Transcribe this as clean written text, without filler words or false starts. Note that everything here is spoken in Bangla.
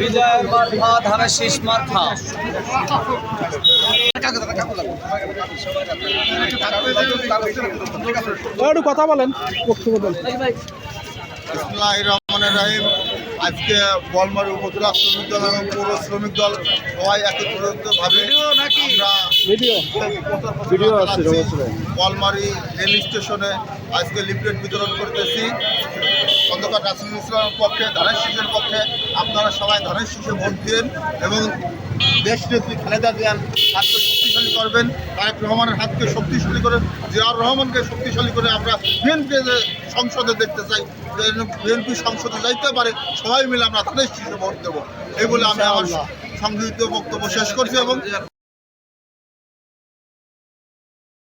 বিজয় মার্কা ধানের শীষ মার্কা। একটু কথা বলেন, বক্তব্য দেন। বিসমিল্লাহির রহমানির রহিম। আজকে বলমারী উপজেলা শ্রমিক দল এবং পৌর শ্রমিক দল সবাই একত্রিতভাবে বলমারী রেল স্টেশনে আজকে লিফলেট বিতরণ করতেছি। খন্দকার রাসূলুল ইসলামের পক্ষে, ধানের শীষের পক্ষে আপনারা সবাই ধানের শীষে ভোট দিন এবং দেশনেত্রী খালেদা জিয়ার হাতকে শক্তিশালী করবেন, তারেক রহমানের হাতকে শক্তিশালী করে, জিয়াউর রহমানকে শক্তিশালী করে আমরা বিএনপি সংসদে দেখতে চাই। বিএনপি সংসদে যাইতে পারে, সবাই মিলে আমরা ধানের শীষে ভোট দেবো। এই বলে আমি আমার সংগৃহীত বক্তব্য শেষ করছি এবং